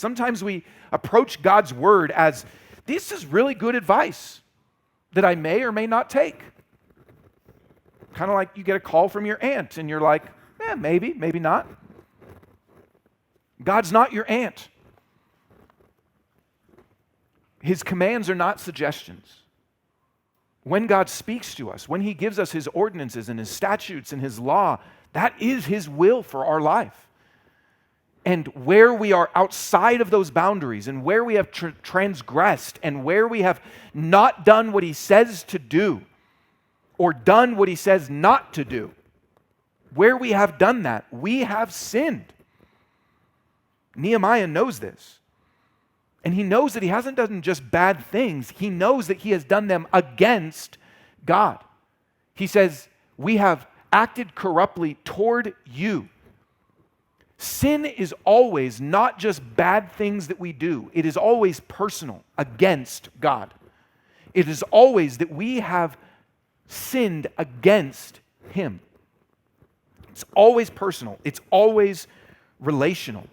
Sometimes we approach God's word as, this is really good advice that I may or may not take. Kind of like you get a call from your aunt and you're like, maybe, maybe not. God's not your aunt. His commands are not suggestions. When God speaks to us, when he gives us his ordinances and his statutes and his law, that is his will for our life. And where we are outside of those boundaries and where we have transgressed and where we have not done what he says to do or done what he says not to do, where we have done that, we have sinned. Nehemiah knows this. And he knows that he hasn't done just bad things. He knows that he has done them against God. He says, we have acted corruptly toward you. Sin is always not just bad things that we do. It is always personal against God. It is always that we have sinned against him. It's always personal. It's always relational.